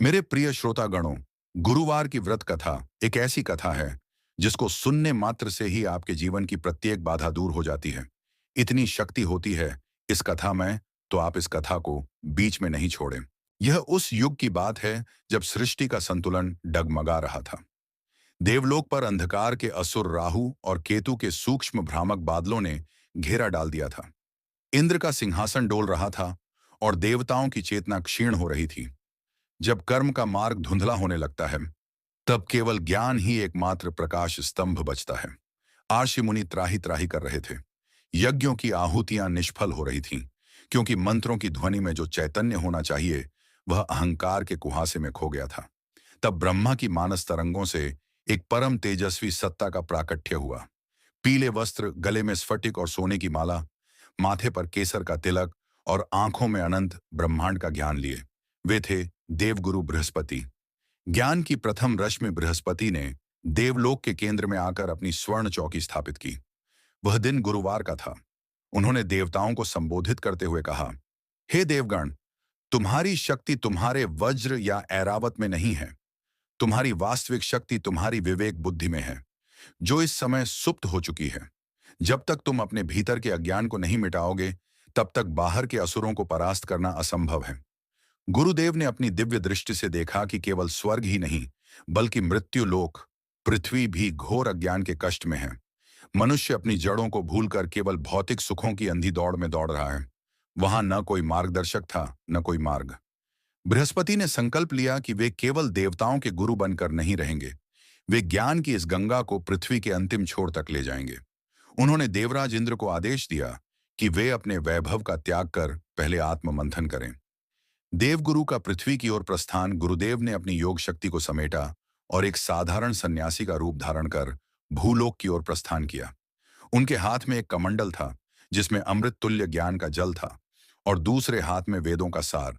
मेरे प्रिय श्रोतागणों, गुरुवार की व्रत कथा एक ऐसी कथा है जिसको सुनने मात्र से ही आपके जीवन की प्रत्येक बाधा दूर हो जाती है। इतनी शक्ति होती है इस कथा में, तो आप इस कथा को बीच में नहीं छोड़ें। यह उस युग की बात है जब सृष्टि का संतुलन डगमगा रहा था। देवलोक पर अंधकार के असुर राहु और केतु के सूक्ष्म भ्रामक बादलों ने घेरा डाल दिया था। इंद्र का सिंहासन डोल रहा था और देवताओं की चेतना क्षीण हो रही थी। जब कर्म का मार्ग धुंधला होने लगता है, तब केवल ज्ञान ही एकमात्र प्रकाश स्तंभ बचता है। आर्षि मुनि त्राही त्राही कर रहे थे। यज्ञों की आहुतियां निष्फल हो रही थीं, क्योंकि मंत्रों की ध्वनि में जो चैतन्य होना चाहिए वह अहंकार के कुहासे में खो गया था। तब ब्रह्मा की मानस तरंगों से एक परम तेजस्वी सत्ता का प्राकट्य हुआ। पीले वस्त्र, गले में स्फटिक और सोने की माला, माथे पर केसर का तिलक और आंखों में अनंत ब्रह्मांड का ज्ञान लिए वे थे देवगुरु बृहस्पति। ज्ञान की प्रथम रश्मि बृहस्पति ने देवलोक के केंद्र में आकर अपनी स्वर्ण चौकी स्थापित की। वह दिन गुरुवार का था। उन्होंने देवताओं को संबोधित करते हुए कहा, हे देवगण, तुम्हारी शक्ति तुम्हारे वज्र या ऐरावत में नहीं है। तुम्हारी वास्तविक शक्ति तुम्हारी विवेक बुद्धि में है, जो इस समय सुप्त हो चुकी है। जब तक तुम अपने भीतर के अज्ञान को नहीं मिटाओगे, तब तक बाहर के असुरों को परास्त करना असंभव है। गुरुदेव ने अपनी दिव्य दृष्टि से देखा कि केवल स्वर्ग ही नहीं, बल्कि मृत्यु लोक, पृथ्वी भी घोर अज्ञान के कष्ट में है। मनुष्य अपनी जड़ों को भूलकर केवल भौतिक सुखों की अंधी दौड़ में दौड़ रहा है। वहां न कोई मार्गदर्शक था, न कोई मार्ग। बृहस्पति ने संकल्प लिया कि वे केवल देवताओं के गुरु बनकर नहीं रहेंगे। वे ज्ञान की इस गंगा को पृथ्वी के अंतिम छोर तक ले जाएंगे। उन्होंने देवराज इंद्र को आदेश दिया कि वे अपने वैभव का त्याग कर पहले आत्ममंथन करें। देवगुरु का पृथ्वी की ओर प्रस्थान, गुरुदेव ने अपनी योग शक्ति को समेटा और एक साधारण सन्यासी का रूप धारण कर भूलोक की ओर प्रस्थान किया। उनके हाथ में एक कमंडल था जिसमें अमृत तुल्य ज्ञान का जल था, और दूसरे हाथ में वेदों का सार।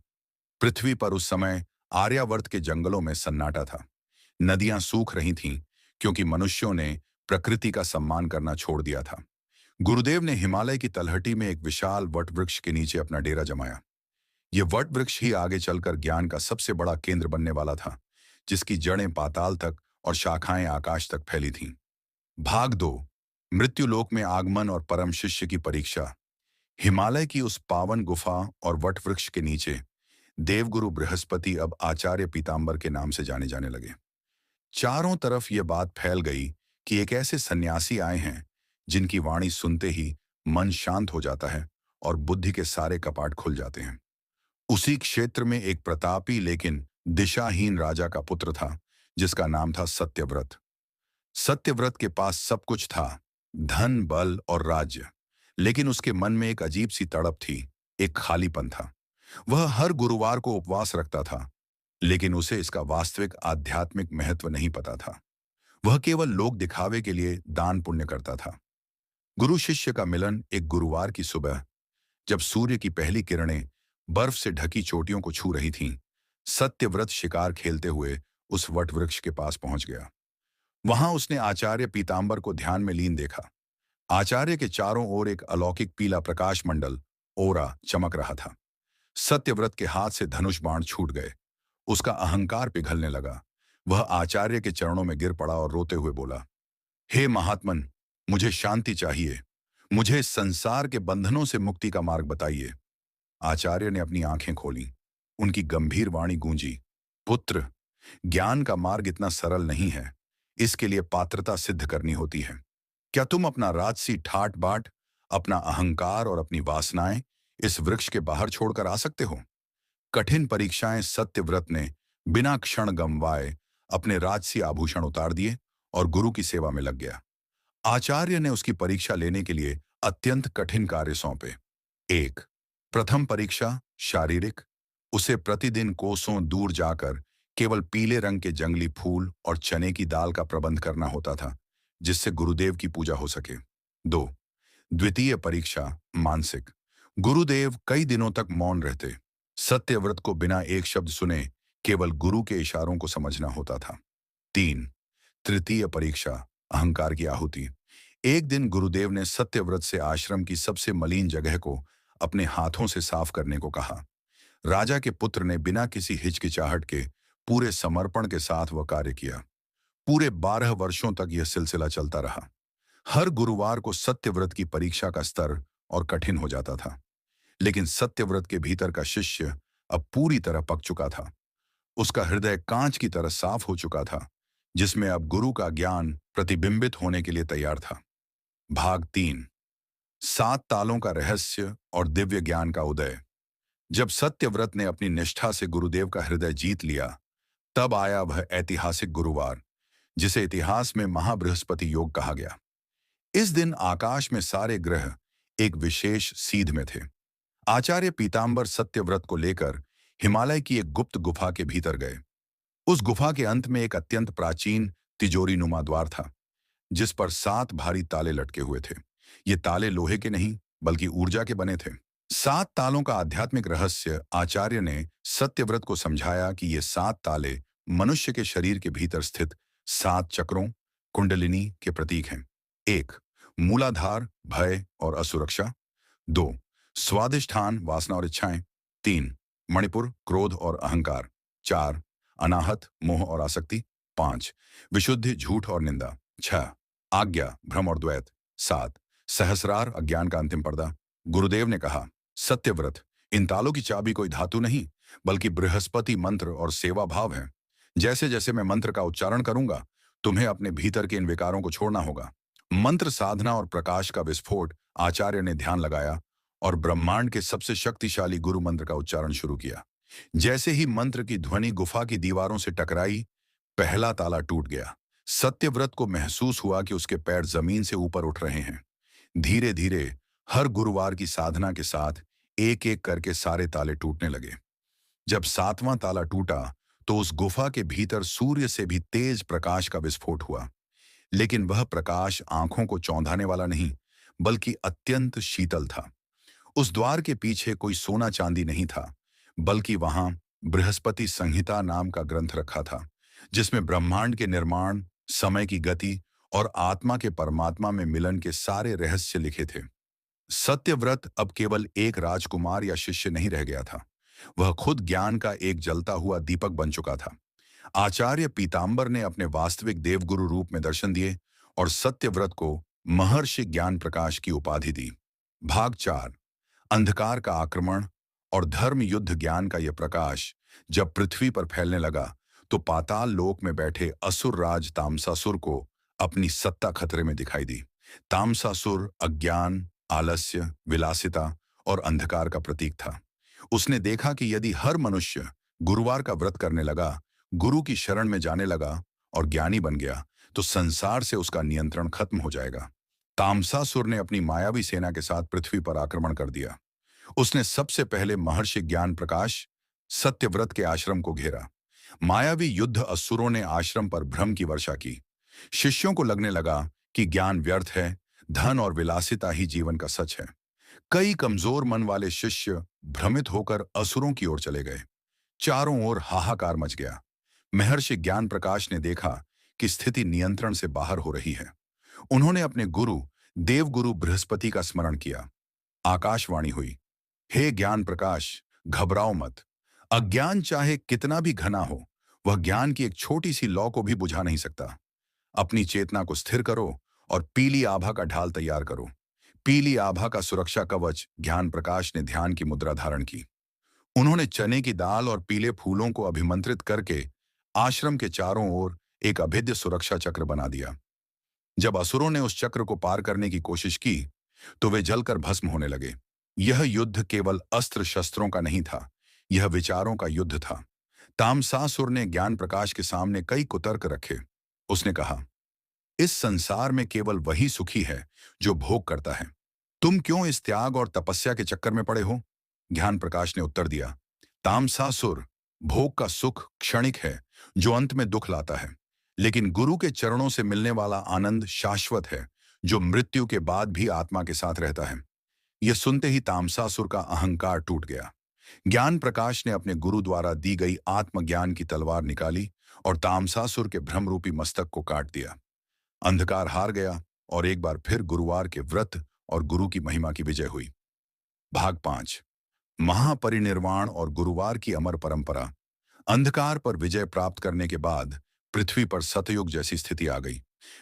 पृथ्वी पर उस समय आर्यावर्त के जंगलों में सन्नाटा था। नदियां सूख रही थीं, क्योंकि मनुष्यों ने प्रकृति का सम्मान करना छोड़ दिया था। गुरुदेव ने हिमालय की तलहटी में एक विशाल वट वृक्ष के नीचे अपना डेरा जमाया। ये वट वृक्ष ही आगे चलकर ज्ञान का सबसे बड़ा केंद्र बनने वाला था, जिसकी जड़ें पाताल तक और शाखाएं आकाश तक फैली थीं। भाग 2। मृत्युलोक में आगमन और परम शिष्य की परीक्षा। हिमालय की उस पावन गुफा और वट वृक्ष के नीचे देवगुरु बृहस्पति अब आचार्य पीताम्बर के नाम से जाने जाने लगे। चारों तरफ ये बात फैल गई कि एक ऐसे सन्यासी आए हैं जिनकी वाणी सुनते ही मन शांत हो जाता है और बुद्धि के सारे कपाट खुल जाते हैं। उसी क्षेत्र में एक प्रतापी लेकिन दिशाहीन राजा का पुत्र था, जिसका नाम था सत्यव्रत। सत्यव्रत के पास सब कुछ था, धन, बल और राज्य, लेकिन उसके मन में एक अजीब सी तड़प थी, एक खालीपन था। वह हर गुरुवार को उपवास रखता था, लेकिन उसे इसका वास्तविक आध्यात्मिक महत्व नहीं पता था। वह केवल लोक दिखावे के लिए दान पुण्य करता था। गुरु शिष्य का मिलन एक गुरुवार की सुबह, जब सूर्य की पहली किरणें बर्फ से ढकी चोटियों को छू रही थीं, सत्यव्रत शिकार खेलते हुए उस वट वृक्ष के पास पहुंच गया। वहां उसने आचार्य पीताम्बर को ध्यान में लीन देखा। आचार्य के चारों ओर एक अलौकिक पीला प्रकाश मंडल, ओरा, चमक रहा था। सत्यव्रत के हाथ से धनुष बाण छूट गए। उसका अहंकार पिघलने लगा। वह आचार्य के चरणों में गिर पड़ा और रोते हुए बोला, हे महात्मन, मुझे शांति चाहिए। मुझे इस संसार के बंधनों से मुक्ति का मार्ग बताइए। आचार्य ने अपनी आंखें खोलीं। उनकी गंभीर वाणी गूंजी, पुत्र, ज्ञान का मार्ग इतना सरल नहीं है। इसके लिए पात्रता सिद्ध करनी होती है। क्या तुम अपना राजसी ठाट बाट, अपना अहंकार और अपनी वासनाएं इस वृक्ष के बाहर छोड़कर आ सकते हो? कठिन परीक्षाएं सत्यव्रत ने बिना क्षण गंवाए अपने राजसी आभूषण उतार दिए और गुरु की सेवा में लग गया। आचार्य ने उसकी परीक्षा लेने के लिए अत्यंत कठिन कार्य सौंपे। एक, प्रथम परीक्षा शारीरिक। उसे प्रतिदिन कोसों दूर जाकर केवल पीले रंग के जंगली फूल और चने की दाल का प्रबंध करना होता था, जिससे गुरुदेव की पूजा हो सके। दो, द्वितीय परीक्षा मानसिक। गुरुदेव कई दिनों तक मौन रहते। सत्यव्रत को बिना एक शब्द सुने केवल गुरु के इशारों को समझना होता था। तीन, तृतीय परीक्षा अहंकार की आहुति। एक दिन गुरुदेव ने सत्यव्रत से आश्रम की सबसे मलिन जगह को अपने हाथों से साफ करने को कहा। राजा के पुत्र ने बिना किसी हिचकिचाहट के पूरे समर्पण के साथ वह कार्य किया। पूरे 12 वर्षों तक यह सिलसिला चलता रहा। हर गुरुवार को सत्यव्रत की परीक्षा का स्तर और कठिन हो जाता था, लेकिन सत्यव्रत के भीतर का शिष्य अब पूरी तरह पक चुका था। उसका हृदय कांच की तरह साफ हो चुका था, जिसमें अब गुरु का ज्ञान प्रतिबिंबित होने के लिए तैयार था। भाग 3। 7 तालों का रहस्य और दिव्य ज्ञान का उदय। जब सत्यव्रत ने अपनी निष्ठा से गुरुदेव का हृदय जीत लिया, तब आया वह ऐतिहासिक गुरुवार, जिसे इतिहास में महाबृहस्पति योग कहा गया। इस दिन आकाश में सारे ग्रह एक विशेष सीध में थे। आचार्य पीताम्बर सत्यव्रत को लेकर हिमालय की एक गुप्त गुफा के भीतर गए। उस गुफा के अंत में एक अत्यंत प्राचीन तिजोरी नुमा द्वार था, जिस पर 7 भारी ताले लटके हुए थे। ये ताले लोहे के नहीं, बल्कि ऊर्जा के बने थे। 7 तालों का आध्यात्मिक रहस्य आचार्य ने सत्यव्रत को समझाया कि ये 7 ताले मनुष्य के शरीर के भीतर स्थित 7 चक्रों, कुंडलिनी के प्रतीक हैं। 1. मूलाधार, भय और असुरक्षा। 2. स्वादिष्ठान, वासना और इच्छाएं। 3. मणिपुर, क्रोध और अहंकार। 4. अनाहत, मोह और आसक्ति। 5. विशुद्धि, झूठ और निंदा। 6. आज्ञा, भ्रम और द्वैत। 7. सहस्रार, अज्ञान का अंतिम पर्दा। गुरुदेव ने कहा, सत्यव्रत, इन तालों की चाबी कोई धातु नहीं, बल्कि बृहस्पति मंत्र और सेवा भाव है। जैसे जैसे मैं मंत्र का उच्चारण करूंगा, तुम्हें अपने भीतर के इन विकारों को छोड़ना होगा। मंत्र साधना और प्रकाश का विस्फोट। आचार्य ने ध्यान लगाया और ब्रह्मांड के सबसे शक्तिशाली गुरु मंत्र का उच्चारण शुरू किया। जैसे ही मंत्र की ध्वनि गुफा की दीवारों से टकराई, पहला ताला टूट गया। सत्यव्रत को महसूस हुआ कि उसके पैर जमीन से ऊपर उठ रहे हैं। धीरे धीरे हर गुरुवार की साधना के साथ एक एक करके सारे ताले टूटने लगे। जब 7वां ताला टूटा, तो उस गुफा के भीतर सूर्य से भी तेज प्रकाश का विस्फोट हुआ। लेकिन वह प्रकाश आंखों को चौंधाने वाला नहीं, बल्कि अत्यंत शीतल था। उस द्वार के पीछे कोई सोना चांदी नहीं था, बल्कि वहां बृहस्पति संहिता नाम का ग्रंथ रखा था, जिसमें ब्रह्मांड के निर्माण, समय की गति और आत्मा के परमात्मा में मिलन के सारे रहस्य लिखे थे। सत्यव्रत अब केवल एक राजकुमार या शिष्य नहीं रह गया था। वह खुद ज्ञान का एक जलता हुआ दीपक बन चुका था। आचार्य पीताम्बर ने अपने वास्तविक देवगुरु रूप में दर्शन दिए और सत्यव्रत को महर्षि ज्ञान प्रकाश की उपाधि दी। भाग 4। अंधकार का आक्रमण और धर्म युद्ध। ज्ञान का यह प्रकाश जब पृथ्वी पर फैलने लगा, तो पाताल लोक में बैठे असुर राज तामसासुर को अपनी सत्ता खतरे में दिखाई दी। तामसासुर अज्ञान, आलस्य, विलासिता और अंधकार का प्रतीक था। उसने देखा कि यदि हर मनुष्य गुरुवार का व्रत करने लगा, गुरु की शरण में जाने लगा और ज्ञानी बन गया, तो संसार से उसका नियंत्रण खत्म हो जाएगा। तामसासुर ने अपनी मायावी सेना के साथ पृथ्वी पर आक्रमण कर दिया। उसने सबसे पहले महर्षि ज्ञान प्रकाश सत्यव्रत के आश्रम को घेरा। मायावी युद्ध असुरों ने आश्रम पर भ्रम की वर्षा की। शिष्यों को लगने लगा कि ज्ञान व्यर्थ है, धन और विलासिता ही जीवन का सच है। कई कमजोर मन वाले शिष्य भ्रमित होकर असुरों की ओर चले गए। चारों ओर हाहाकार मच गया। महर्षि ज्ञान प्रकाश ने देखा कि स्थिति नियंत्रण से बाहर हो रही है। उन्होंने अपने गुरु देवगुरु बृहस्पति का स्मरण किया। आकाशवाणी हुई, हे ज्ञान प्रकाश, घबराओ मत। अज्ञान चाहे कितना भी घना हो, वह ज्ञान की एक छोटी सी लौ को भी बुझा नहीं सकता। अपनी चेतना को स्थिर करो और पीली आभा का ढाल तैयार करो। पीली आभा का सुरक्षा कवच। ज्ञान प्रकाश ने ध्यान की मुद्रा धारण की। उन्होंने चने की दाल और पीले फूलों को अभिमंत्रित करके आश्रम के चारों ओर एक अभेद्य सुरक्षा चक्र बना दिया। जब असुरों ने उस चक्र को पार करने की कोशिश की, तो वे जलकर भस्म होने लगे। यह युद्ध केवल अस्त्र शस्त्रों का नहीं था, यह विचारों का युद्ध था। तामसासुर ने ज्ञान प्रकाश के सामने कई कुतर्क रखे। उसने कहा, इस संसार में केवल वही सुखी है जो भोग करता है। तुम क्यों इस त्याग और तपस्या के चक्कर में पड़े हो? ज्ञान प्रकाश ने उत्तर दिया, तामसासुर, भोग का सुख क्षणिक है जो अंत में दुख लाता है, लेकिन गुरु के चरणों से मिलने वाला आनंद शाश्वत है जो मृत्यु के बाद भी आत्मा के साथ रहता है। यह सुनते ही तामसासुर का अहंकार टूट गया। ज्ञान प्रकाश ने अपने गुरु द्वारा दी गई आत्मज्ञान की तलवार निकाली और तामसासुर के भ्रमरूपी मस्तक को काट दिया। अंधकार हार गया और एक बार फिर गुरुवार के व्रत और गुरु की महिमा की विजय हुई। भाग 5। महापरिनिर्वाण और गुरुवार की अमर परंपरा। अंधकार पर विजय प्राप्त करने के बाद पृथ्वी पर सतयुग जैसी स्थिति आ गई।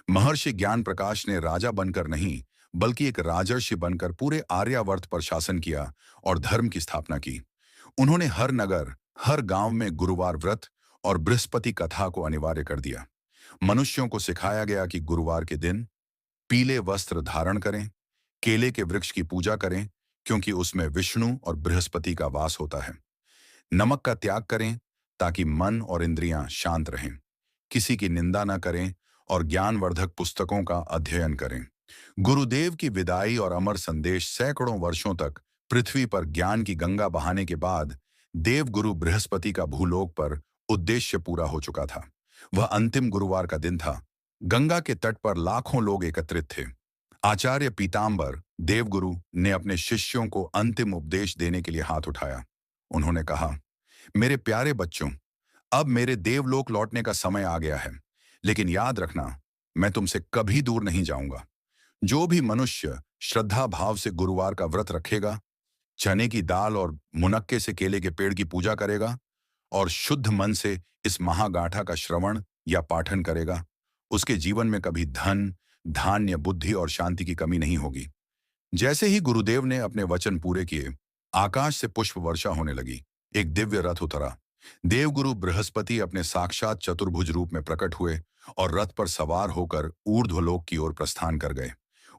महर्षि ज्ञान प्रकाश ने राजा बनकर नहीं, बल्कि एक राजर्षि बनकर पूरे आर्यावर्त पर शासन किया और धर्म की स्थापना की। उन्होंने हर नगर, हर गांव में गुरुवार व्रत और बृहस्पति कथा को अनिवार्य कर दिया। मनुष्यों को सिखाया गया कि गुरुवार के दिन पीले वस्त्र धारण करें, केले के वृक्ष की पूजा करें, क्योंकि उसमें विष्णु और बृहस्पति का वास होता है। नमक का त्याग करें ताकि मन और इंद्रियां शांत रहें। किसी की निंदा न करें और ज्ञानवर्धक पुस्तकों का अध्ययन करें। गुरुदेव की विदाई और अमर संदेश सैकड़ों वर्षों तक पृथ्वी पर ज्ञान की गंगा बहाने के बाद देवगुरु बृहस्पति का भूलोक पर उद्देश्य पूरा हो चुका था। वह अंतिम गुरुवार का दिन था। गंगा के तट पर लाखों लोग एकत्रित थे। आचार्य पीताम्बर देवगुरु ने अपने शिष्यों को अंतिम उपदेश देने के लिए हाथ उठाया। उन्होंने कहा, मेरे प्यारे बच्चों, अब मेरे देवलोक लौटने का समय आ गया है, लेकिन याद रखना, मैं तुमसे कभी दूर नहीं जाऊंगा। जो भी मनुष्य श्रद्धा भाव से गुरुवार का व्रत रखेगा, चने की दाल और मुनक्के से केले के पेड़ की पूजा करेगा और शुद्ध मन से इस महागाथा का श्रवण या पाठन करेगा, उसके जीवन में कभी धन, धान्य, बुद्धि और शांति की कमी नहीं होगी। जैसे ही गुरुदेव ने अपने वचन पूरे किए, आकाश से पुष्प वर्षा होने लगी। एक दिव्य रथ उतरा। देवगुरु बृहस्पति अपने साक्षात चतुर्भुज रूप में प्रकट हुए और रथ पर सवार होकर ऊर्ध्वलोक की ओर प्रस्थान कर गए।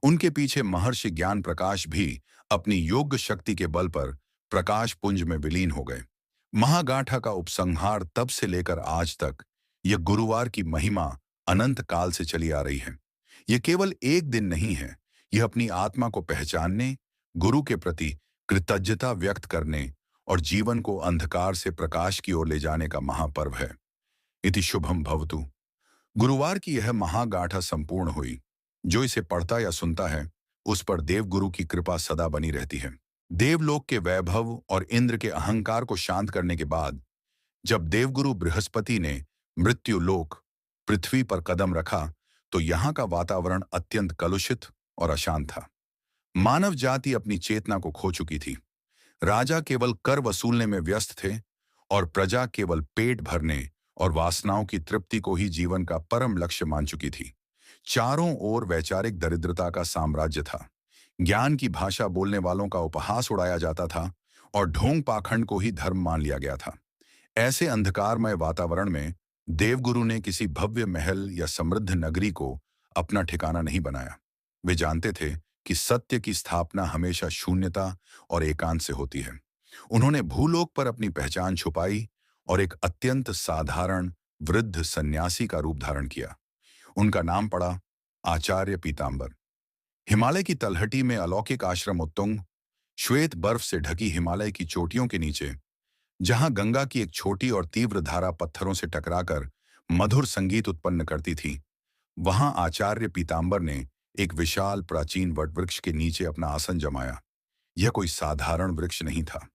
उनके पीछे महर्षि ज्ञान प्रकाश भी अपनी योग शक्ति के बल पर प्रकाश पुंज में विलीन हो गए। महागाठा का उपसंहार तब से लेकर आज तक यह गुरुवार की महिमा अनंत काल से चली आ रही है। यह केवल एक दिन नहीं है, यह अपनी आत्मा को पहचानने, गुरु के प्रति कृतज्ञता व्यक्त करने और जीवन को अंधकार से प्रकाश की ओर ले जाने का महापर्व है। इति शुभम भवतु। गुरुवार की यह महागाथा संपूर्ण हुई। जो इसे पढ़ता या सुनता है, उस पर देवगुरु की कृपा सदा बनी रहती है। देवलोक के वैभव और इंद्र के अहंकार को शांत करने के बाद जब देवगुरु बृहस्पति ने मृत्यु लोक पृथ्वी पर कदम रखा, तो यहाँ का वातावरण अत्यंत कलुषित और अशांत था। मानव जाति अपनी चेतना को खो चुकी थी। राजा केवल कर वसूलने में व्यस्त थे और प्रजा केवल पेट भरने और वासनाओं की तृप्ति को ही जीवन का परम लक्ष्य मान चुकी थी। चारों ओर वैचारिक दरिद्रता का साम्राज्य था। ज्ञान की भाषा बोलने वालों का उपहास उड़ाया जाता था और ढोंग पाखंड को ही धर्म मान लिया गया था। ऐसे अंधकारमय वातावरण में देवगुरु ने किसी भव्य महल या समृद्ध नगरी को अपना ठिकाना नहीं बनाया। वे जानते थे कि सत्य की स्थापना हमेशा शून्यता और एकांत से होती है। उन्होंने भूलोक पर अपनी पहचान छुपाई और एक अत्यंत साधारण वृद्ध सन्यासी का रूप धारण किया। उनका नाम पड़ा आचार्य पीताम्बर। हिमालय की तलहटी में अलौकिक आश्रम उत्तुंग, श्वेत बर्फ से ढकी हिमालय की चोटियों के नीचे, जहां गंगा की एक छोटी और तीव्र धारा पत्थरों से टकराकर मधुर संगीत उत्पन्न करती थी, वहां आचार्य पीताम्बर ने एक विशाल प्राचीन वटवृक्ष के नीचे अपना आसन जमाया। यह कोई साधारण वृक्ष नहीं था।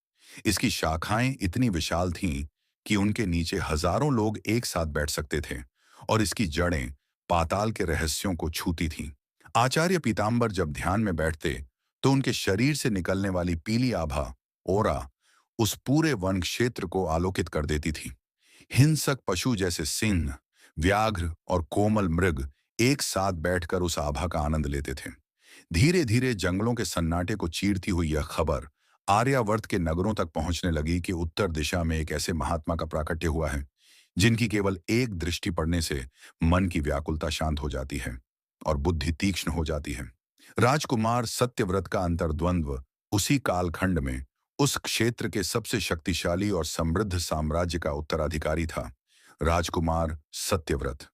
इसकी शाखाएं इतनी विशाल थीं कि उनके नीचे हजारों लोग एक साथ बैठ सकते थे और इसकी जड़ें पाताल के रहस्यों को छूती थीं। आचार्य पीताम्बर जब ध्यान में बैठते तो उनके शरीर से निकलने वाली पीली आभा, ओरा, उस पूरे वन क्षेत्र को आलोकित कर देती थी। हिंसक पशु जैसे सिंह, व्याघ्र और कोमल मृग एक साथ बैठकर उस आभा का आनंद लेते थे। धीरे धीरे जंगलों के सन्नाटे को चीरती हुई यह खबर आर्यावर्त के नगरों तक पहुंचने लगी कि उत्तर दिशा में एक ऐसे महात्मा का प्राकट्य हुआ है जिनकी केवल एक दृष्टि पड़ने से मन की व्याकुलता शांत हो जाती है और बुद्धि तीक्ष्ण हो जाती है। राजकुमार सत्यव्रत का अंतर्द्वंद्व उसी कालखंड में उस क्षेत्र के सबसे शक्तिशाली और समृद्ध साम्राज्य का उत्तराधिकारी था, राजकुमार सत्यव्रत।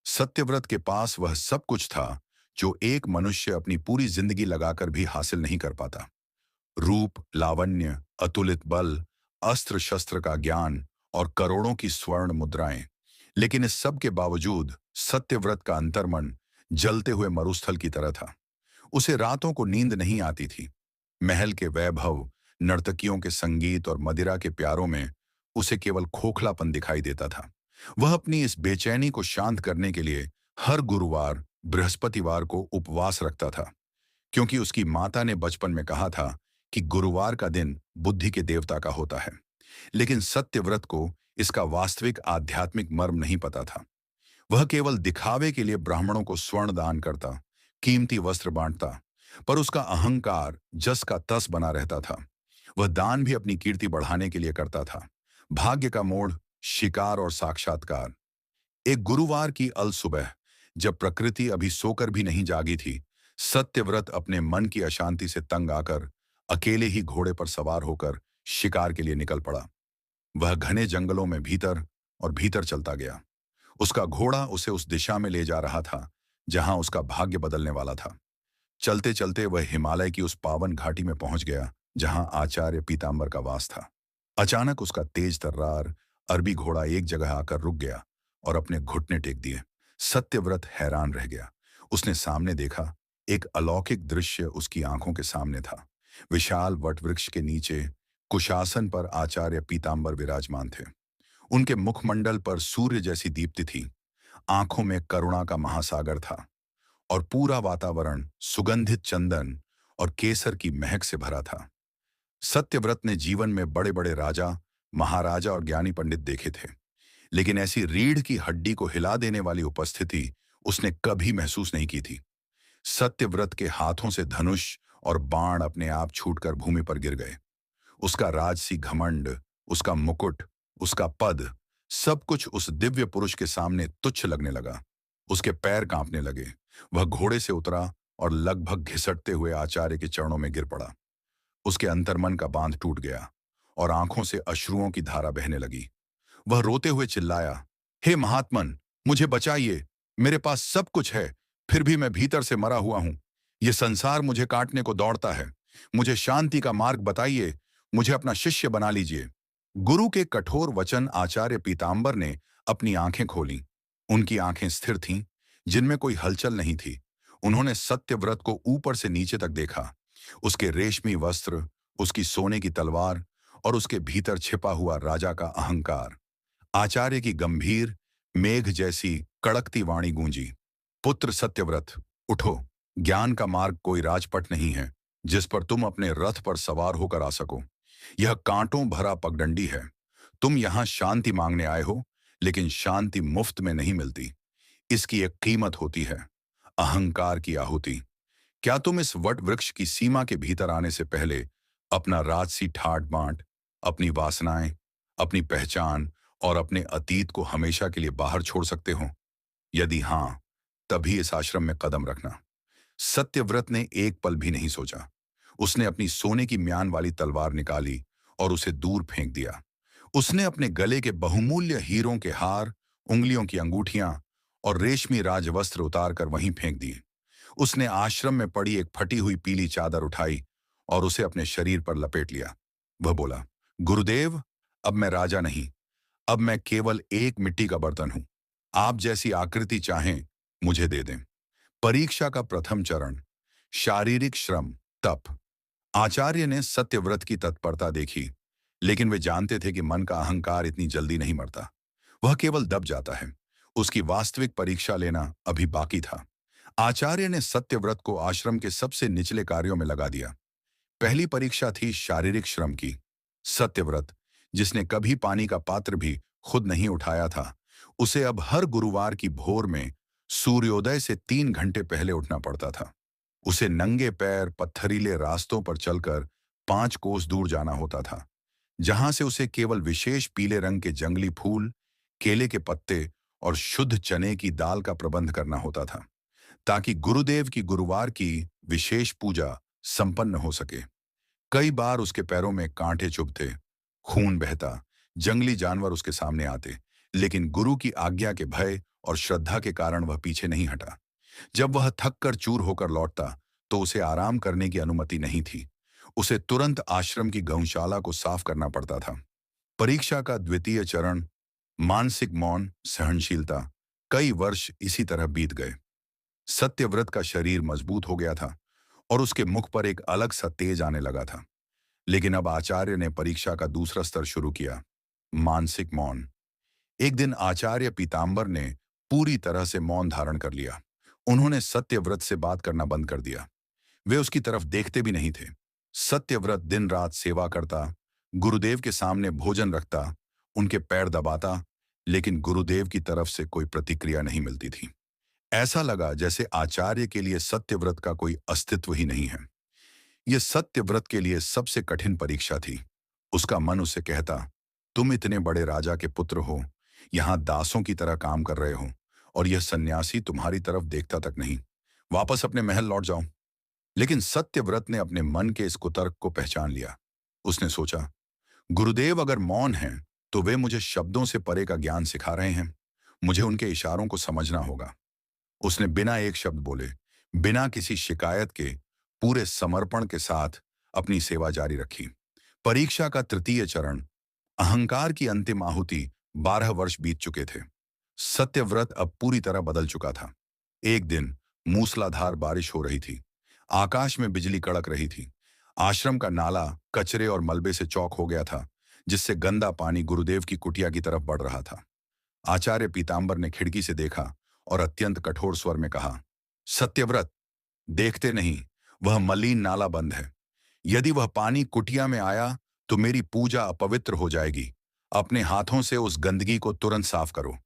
सत्यव्रत के पास वह सब कुछ था जो एक मनुष्य अपनी पूरी जिंदगी लगाकर भी हासिल नहीं कर पाता। रूप, लावण्य, अतुलित बल, अस्त्र शस्त्र का ज्ञान और करोड़ों की स्वर्ण मुद्राएं। लेकिन इस सब के बावजूद सत्यव्रत का अंतर्मन जलते हुए मरुस्थल की तरह था। उसे रातों को नींद नहीं आती थी। महल के वैभव, नर्तकियों के संगीत और मदिरा के प्यारों में उसे केवल खोखलापन दिखाई देता था। वह अपनी इस बेचैनी को शांत करने के लिए हर गुरुवार, बृहस्पतिवार को उपवास रखता था, क्योंकि उसकी माता ने बचपन में कहा था कि गुरुवार का दिन बुद्धि के देवता का होता है। लेकिन सत्यव्रत को इसका वास्तविक आध्यात्मिक मर्म नहीं पता था। वह केवल दिखावे के लिए ब्राह्मणों को स्वर्ण दान करता, कीमती वस्त्र बांटता, पर उसका अहंकार जस का तस बना रहता था। वह दान भी अपनी कीर्ति बढ़ाने के लिए करता था। भाग्य का मोड़, शिकार और साक्षात्कार। एक गुरुवार की अल सुबह, जब प्रकृति अभी सोकर भी नहीं जागी थी, सत्यव्रत अपने मन की अशांति से तंग आकर अकेले ही घोड़े पर सवार होकर शिकार के लिए निकल पड़ा। वह घने जंगलों में भीतर और भीतर चलता गया। उसका घोड़ा उसे उस दिशा में ले जा रहा था जहां उसका भाग्य बदलने वाला था। चलते चलते वह हिमालय की उस पावन घाटी में पहुंच गया जहां आचार्य पीतांबर का वास था। अचानक उसका तेज तर्रार अरबी घोड़ा एक जगह आकर रुक गया और अपने घुटने टेक दिए। सत्यव्रत हैरान रह गया। उसने सामने देखा, एक अलौकिक दृश्य उसकी आंखों के सामने था। विशाल वटवृक्ष के नीचे कुशासन पर आचार्य पीतांबर विराजमान थे। उनके मुखमंडल पर सूर्य जैसी दीप्ति थी, आंखों में करुणा का महासागर था और पूरा वातावरण सुगंधित चंदन और केसर की महक से भरा था। सत्यव्रत ने जीवन में बड़े बड़े राजा, महाराजा और ज्ञानी पंडित देखे थे, लेकिन ऐसी रीढ़ की हड्डी को हिला देने वाली उपस्थिति उसने कभी महसूस नहीं की थी। सत्यव्रत के हाथों से धनुष और बाण अपने आप छूटकर भूमि पर गिर गए। उसका राजसी घमंड, उसका मुकुट, उसका पद, सब कुछ उस दिव्य पुरुष के सामने तुच्छ लगने लगा। उसके पैर कांपने लगे। वह घोड़े से उतरा और लगभग घिसटते हुए आचार्य के चरणों में गिर पड़ा। उसके अंतर्मन का बांध टूट गया और आंखों से अश्रुओं की धारा बहने लगी। वह रोते हुए चिल्लाया, हे महात्मन, मुझे बचाइए। मेरे पास सब कुछ है, फिर भी मैं भीतर से मरा हुआ हूं। यह संसार मुझे काटने को दौड़ता है। मुझे शांति का मार्ग बताइए। मुझे अपना शिष्य बना लीजिए। गुरु के कठोर वचन आचार्य पीतांबर ने अपनी आंखें खोलीं। उनकी आंखें स्थिर थीं, जिनमें कोई हलचल नहीं थी। उन्होंने सत्यव्रत को ऊपर से नीचे तक देखा। उसके रेशमी वस्त्र, उसकी सोने की तलवार और उसके भीतर छिपा हुआ राजा का अहंकार। आचार्य की गंभीर, मेघ जैसी कड़कती वाणी गूंजी, पुत्र सत्यव्रत, उठो। ज्ञान का मार्ग कोई राजपट नहीं है जिस पर तुम अपने रथ पर सवार होकर आ सको। यह कांटों भरा पगडंडी है। तुम यहां शांति मांगने आए हो, लेकिन शांति मुफ्त में नहीं मिलती। इसकी एक कीमत होती है, अहंकार की आहुति। क्या तुम इस वट वृक्ष की सीमा के भीतर आने से पहले अपना राजसी ठाट बांट, अपनी वासनाएं, अपनी पहचान और अपने अतीत को हमेशा के लिए बाहर छोड़ सकते हो? यदि हां, तभी इस आश्रम में कदम रखना। सत्यव्रत ने एक पल भी नहीं सोचा। उसने अपनी सोने की म्यान वाली तलवार निकाली और उसे दूर फेंक दिया। उसने अपने गले के बहुमूल्य हीरों के हार, उंगलियों की अंगूठियां और रेशमी राजवस्त्र उतारकर वहीं फेंक दिए। उसने आश्रम में पड़ी एक फटी हुई पीली चादर उठाई और उसे अपने शरीर पर लपेट लिया। वह बोला, गुरुदेव, अब मैं राजा नहीं, अब मैं केवल एक मिट्टी का बर्तन हूं। आप जैसी आकृति चाहें मुझे दे दें। परीक्षा का प्रथम चरण, शारीरिक श्रम, तप। आचार्य ने सत्यव्रत की तत्परता देखी, लेकिन वे जानते थे कि मन का अहंकार इतनी जल्दी नहीं मरता। वह केवल दब जाता है। उसकी वास्तविक परीक्षा लेना अभी बाकी था। आचार्य ने सत्यव्रत को आश्रम के सबसे निचले कार्यों में लगा दिया। पहली परीक्षा थी शारीरिक श्रम की। सत्यव्रत, जिसने कभी पानी का पात्र भी खुद नहीं उठाया था, उसे अब हर गुरुवार की भोर में सूर्योदय से 3 घंटे पहले उठना पड़ता था। उसे नंगे पैर पत्थरीले रास्तों पर चलकर 5 कोस दूर जाना होता था, जहां से उसे केवल विशेष पीले रंग के जंगली फूल, केले के पत्ते और शुद्ध चने की दाल का प्रबंध करना होता था, ताकि गुरुदेव की गुरुवार की विशेष पूजा संपन्न हो सके। कई बार उसके पैरों में कांटे चुभते, खून बहता, जंगली जानवर उसके सामने आते, लेकिन गुरु की आज्ञा के भय और श्रद्धा के कारण वह पीछे नहीं हटा। जब वह थक कर चूर होकर लौटता, तो उसे आराम करने की अनुमति नहीं थी। उसे तुरंत आश्रम की गौशाला को साफ करना पड़ता था। परीक्षा का द्वितीय चरण, मानसिक मौन, सहनशीलता। कई वर्ष इसी तरह बीत गए। सत्यव्रत का शरीर मजबूत हो गया था और उसके मुख पर एक अलग सा तेज आने लगा था। लेकिन अब आचार्य ने परीक्षा का दूसरा स्तर शुरू किया, मानसिक मौन। एक दिन आचार्य पीतांबर ने पूरी तरह से मौन धारण कर लिया। उन्होंने सत्यव्रत से बात करना बंद कर दिया। वे उसकी तरफ देखते भी नहीं थे। सत्यव्रत दिन रात सेवा करता, गुरुदेव के सामने भोजन रखता उनके पैर दबाता, लेकिन गुरुदेव की तरफ से कोई प्रतिक्रिया नहीं मिलती थी। ऐसा लगा जैसे आचार्य के लिए सत्यव्रत का कोई अस्तित्व ही नहीं है। यह सत्यव्रत के लिए सबसे कठिन परीक्षा थी। उसका मन उसे कहता, तुम इतने बड़े राजा के पुत्र हो, यहाँ दासों की तरह काम कर रहे हो, और यह सन्यासी तुम्हारी तरफ देखता तक नहीं। वापस अपने महल लौट जाओ। लेकिन सत्यव्रत ने अपने मन के इस कुतर्क को पहचान लिया। उसने सोचा, गुरुदेव अगर मौन हैं, तो वे मुझे शब्दों से परे का ज्ञान सिखा रहे हैं। मुझे उनके इशारों को समझना होगा। उसने बिना एक शब्द बोले, बिना किसी शिकायत के, पूरे समर्पण के साथ अपनी सेवा जारी रखी। परीक्षा का तृतीय चरण, अहंकार की अंतिम आहुति। 12 वर्ष बीत चुके थे। सत्यव्रत अब पूरी तरह बदल चुका था। एक दिन मूसलाधार बारिश हो रही थी। आकाश में बिजली कड़क रही थी। आश्रम का नाला कचरे और मलबे से चौक हो गया था, जिससे गंदा पानी गुरुदेव की कुटिया की तरफ बढ़ रहा था। आचार्य पीतांबर ने खिड़की से देखा और अत्यंत कठोर स्वर में कहा, सत्यव्रत, देखते नहीं, वह मलिन नाला बंद है। यदि वह पानी कुटिया में आया तो मेरी पूजा अपवित्र हो जाएगी। अपने हाथों से उस गंदगी को तुरंत साफ करो।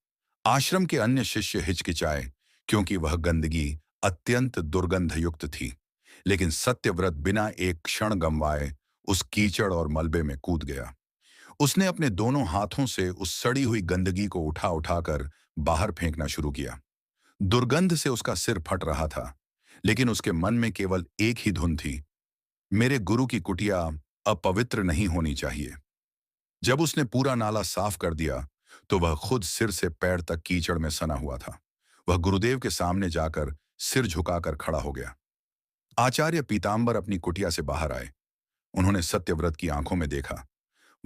आश्रम के अन्य शिष्य हिचकिचाए, क्योंकि वह गंदगी अत्यंत दुर्गंधयुक्त थी। लेकिन सत्यव्रत बिना एक क्षण गंवाए उस कीचड़ और मलबे में कूद गया। उसने अपने दोनों हाथों से उस सड़ी हुई गंदगी को उठा उठाकर बाहर फेंकना शुरू किया। दुर्गंध से उसका सिर फट रहा था, लेकिन उसके मन में केवल एक ही धुन थी, मेरे गुरु की कुटिया अपवित्र नहीं होनी चाहिए। जब उसने पूरा नाला साफ कर दिया, तो वह खुद सिर से पैर तक कीचड़ में सना हुआ था। वह गुरुदेव के सामने जाकर सिर झुकाकर खड़ा हो गया। आचार्य पीतांबर अपनी कुटिया से बाहर आए। उन्होंने सत्यव्रत की आंखों में देखा।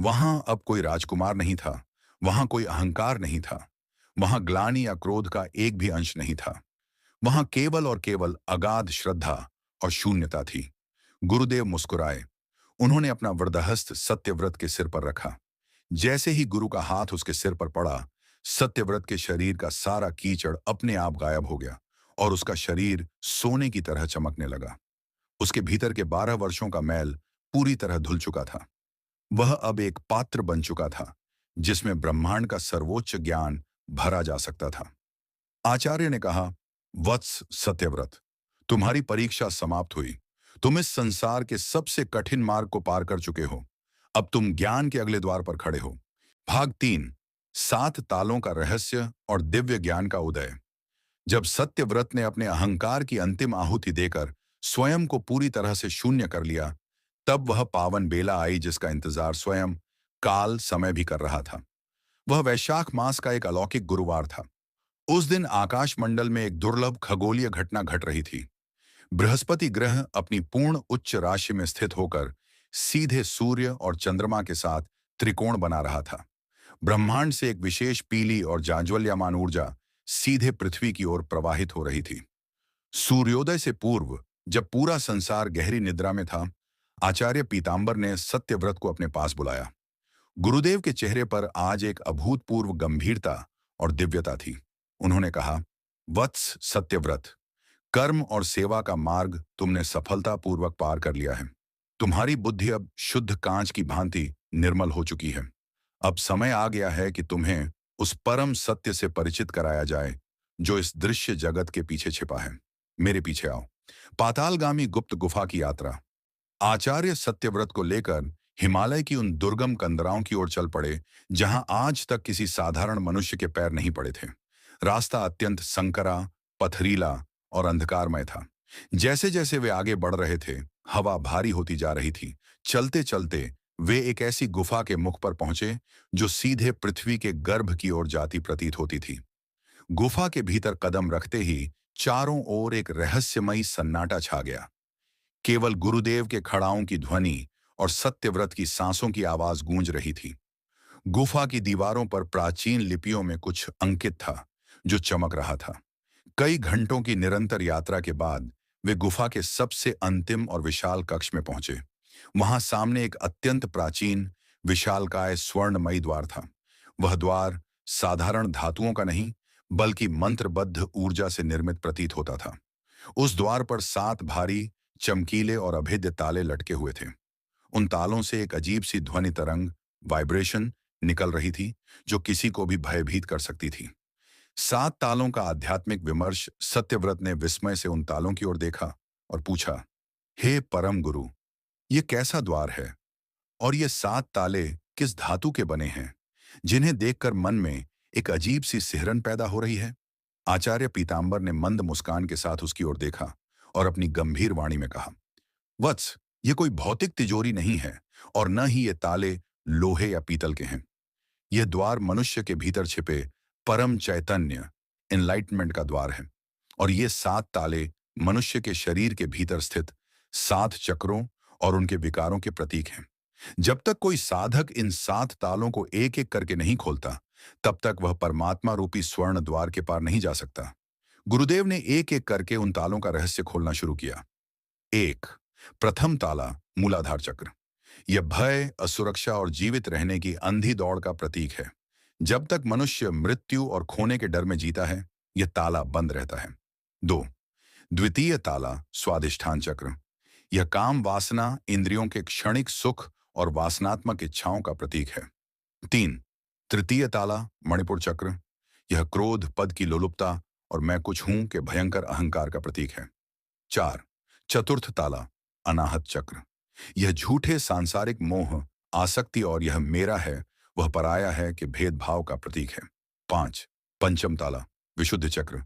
वहां अब कोई राजकुमार नहीं था, वहां कोई अहंकार नहीं था, वहां ग्लानि या क्रोध का एक भी अंश नहीं था। वहां केवल और केवल अगाध श्रद्धा और शून्यता थी। गुरुदेव मुस्कुराए। उन्होंने अपना वरदहस्त सत्यव्रत के सिर पर रखा। जैसे ही गुरु का हाथ उसके सिर पर पड़ा, सत्यव्रत के शरीर का सारा कीचड़ अपने आप गायब हो गया और उसका शरीर सोने की तरह चमकने लगा। उसके भीतर के 12 वर्षों का मैल पूरी तरह धुल चुका था। वह अब एक पात्र बन चुका था, जिसमें ब्रह्मांड का सर्वोच्च ज्ञान भरा जा सकता था। आचार्य ने कहा, वत्स सत्यव्रत, तुम्हारी परीक्षा समाप्त हुई। तुम इस संसार के सबसे कठिन मार्ग को पार कर चुके हो। अब तुम ज्ञान के अगले द्वार पर खड़े हो। भाग 3, 7 तालों का रहस्य और दिव्य ज्ञान का उदय। जब सत्यव्रत ने अपने अहंकार की अंतिम आहुति देकर स्वयं को पूरी तरह से शून्य कर लिया, तब वह पावन बेला आई जिसका इंतजार स्वयं काल समय भी कर रहा था। वह वैशाख मास का एक अलौकिक गुरुवार था। उस दिन आकाश मंडल में एक दुर्लभ खगोलीय घटना घट रही थी। बृहस्पति ग्रह अपनी पूर्ण उच्च राशि में स्थित होकर सीधे सूर्य और चंद्रमा के साथ त्रिकोण बना रहा था। ब्रह्मांड से एक विशेष पीली और जाज्वल्यमान ऊर्जा सीधे पृथ्वी की ओर प्रवाहित हो रही थी। सूर्योदय से पूर्व, जब पूरा संसार गहरी निद्रा में था, आचार्य पीतांबर ने सत्यव्रत को अपने पास बुलाया। गुरुदेव के चेहरे पर आज एक अभूतपूर्व गंभीरता और दिव्यता थी। उन्होंने कहा, वत्स सत्यव्रत, कर्म और सेवा का मार्ग तुमने सफलतापूर्वक पार कर लिया है। तुम्हारी बुद्धि अब शुद्ध कांच की भांति निर्मल हो चुकी है। अब समय आ गया है कि तुम्हें उस परम सत्य से परिचित कराया जाए जो इस दृश्य जगत के पीछे छिपा है। मेरे पीछे आओ। पातालगामी गुप्त गुफा की यात्रा। आचार्य सत्यव्रत को लेकर हिमालय की उन दुर्गम कंदराओं की ओर चल पड़े, जहां आज तक किसी साधारण मनुष्य के पैर नहीं पड़े थे। रास्ता अत्यंत संकरा, पथरीला और अंधकारमय था। जैसे जैसे वे आगे बढ़ रहे थे, हवा भारी होती जा रही थी। चलते चलते वे एक ऐसी गुफा के मुख पर पहुंचे जो सीधे पृथ्वी के गर्भ की ओर जाती प्रतीत होती थी। गुफा के भीतर कदम रखते ही चारों ओर एक रहस्यमयी सन्नाटा छा गया। केवल गुरुदेव के खड़ाओं की ध्वनि और सत्यव्रत की सांसों की आवाज गूंज रही थी। गुफा की दीवारों पर प्राचीन लिपियों में कुछ अंकित था जो चमक रहा था। कई घंटों की निरंतर यात्रा के बाद वे गुफा के सबसे अंतिम और विशाल कक्ष में पहुंचे। वहां सामने एक अत्यंत प्राचीन, विशालकाय स्वर्णमयी द्वार था। वह द्वार साधारण धातुओं का नहीं, बल्कि मंत्रबद्ध ऊर्जा से निर्मित प्रतीत होता था। उस द्वार पर 7 भारी, चमकीले और अभेद्य ताले लटके हुए थे। उन तालों से एक अजीब सी ध्वनि तरंग, वाइब्रेशन, निकल रही थी जो किसी को भी भयभीत कर सकती थी। 7 तालों का आध्यात्मिक विमर्श। सत्यव्रत ने विस्मय से उन तालों की ओर देखा और पूछा, हे परम गुरु, ये कैसा द्वार है और ये 7 ताले किस धातु के बने हैं, जिन्हें देखकर मन में एक अजीब सी सिहरन पैदा हो रही है। आचार्य पीतांबर ने मंद मुस्कान के साथ उसकी ओर देखा और अपनी गंभीर वाणी में कहा, वत्स, ये कोई भौतिक तिजोरी नहीं है और न ही ये ताले लोहे या पीतल के हैं। यह द्वार मनुष्य के भीतर छिपे परम चैतन्य एनलाइटमेंट का द्वार है और ये 7 ताले मनुष्य के शरीर के भीतर स्थित 7 चक्रों और उनके विकारों के प्रतीक हैं। जब तक कोई साधक इन 7 तालों को एक एक करके नहीं खोलता, तब तक वह परमात्मा रूपी स्वर्ण द्वार के पार नहीं जा सकता। गुरुदेव ने एक एक करके उन तालों का रहस्य खोलना शुरू किया। 1, प्रथम ताला, मूलाधार चक्र। यह भय, असुरक्षा और जीवित रहने की अंधी दौड़ का प्रतीक है। जब तक मनुष्य मृत्यु और खोने के डर में जीता है, यह ताला बंद रहता है। 2, द्वितीय ताला, स्वादिष्ठान चक्र। यह काम वासना, इंद्रियों के क्षणिक सुख और वासनात्मक इच्छाओं का प्रतीक है। 3, तृतीय ताला, मणिपुर चक्र। यह क्रोध, पद की लोलुपता और मैं कुछ हूं के भयंकर अहंकार का प्रतीक है। 4, चतुर्थ ताला, अनाहत चक्र। यह झूठे सांसारिक मोह, आसक्ति और यह मेरा है, वह पराया है के भेदभाव का प्रतीक है। 5, पंचम ताला, विशुद्ध चक्र।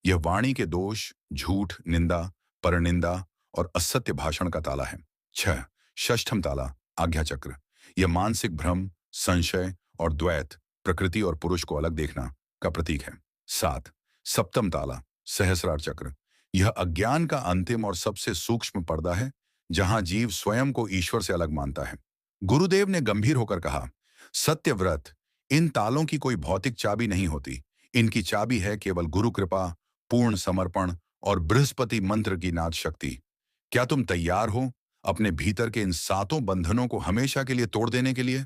यह वाणी के दोष, झूठ, निंदा, परनिंदा और असत्य भाषण का ताला है। 6, षष्ठम ताला, आज्ञा चक्र। यह मानसिक भ्रम, संशय और द्वैत, प्रकृति और पुरुष को अलग देखना का प्रतीक है। 7, सप्तम ताला, सहस्रार चक्र। यह अज्ञान का अंतिम और सबसे सूक्ष्म पर्दा है, जहां जीव स्वयं को ईश्वर से अलग मानता है। गुरुदेव ने गंभीर होकर कहा, सत्यव्रत, इन तालों की कोई भौतिक चाबी नहीं होती। इनकी चाबी है केवल गुरु कृपा, पूर्ण समर्पण और बृहस्पति मंत्र की नाद शक्ति। क्या तुम तैयार हो अपने भीतर के इन 7 बंधनों को हमेशा के लिए तोड़ देने के लिए?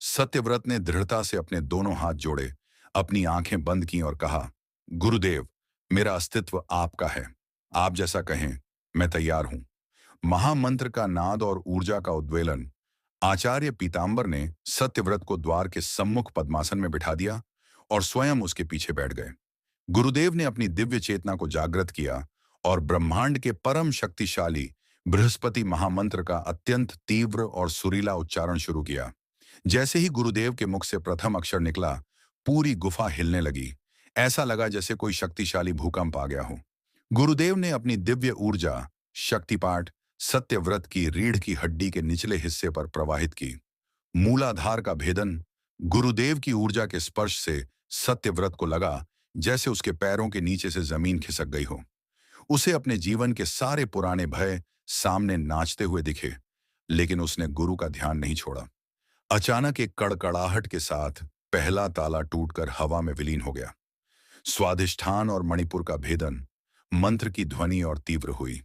सत्यव्रत ने दृढ़ता से अपने दोनों हाथ जोड़े, अपनी आंखें बंद की और कहा, गुरुदेव, मेरा अस्तित्व आपका है। आप जैसा कहें, मैं तैयार हूं। महामंत्र का नाद और ऊर्जा का उद्वेलन। आचार्य पीतांबर ने सत्यव्रत को द्वार के सम्मुख पद्मासन में बिठा दिया और स्वयं उसके पीछे बैठ गए। गुरुदेव ने अपनी दिव्य चेतना को जागृत किया और ब्रह्मांड के परम शक्तिशाली बृहस्पति महामंत्र का अत्यंत तीव्र और सुरीला उच्चारण शुरू किया। जैसे ही गुरुदेव के मुख से प्रथम अक्षर निकला, पूरी गुफा हिलने लगी। ऐसा लगा जैसे कोई शक्तिशाली भूकंप आ गया हो। गुरुदेव ने अपनी दिव्य ऊर्जा, शक्तिपाठ, सत्यव्रत की रीढ़ की हड्डी के निचले हिस्से पर प्रवाहित की। मूलाधार का भेदन। गुरुदेव की ऊर्जा के स्पर्श से सत्यव्रत को लगा जैसे उसके पैरों के नीचे से जमीन खिसक गई हो। उसे अपने जीवन के सारे पुराने भय सामने नाचते हुए दिखे, लेकिन उसने गुरु का ध्यान नहीं छोड़ा। अचानक एक कड़कड़ाहट के साथ पहला ताला टूटकर हवा में विलीन हो गया। स्वादिष्ठान और मणिपुर का भेदन। मंत्र की ध्वनि और तीव्र हुई।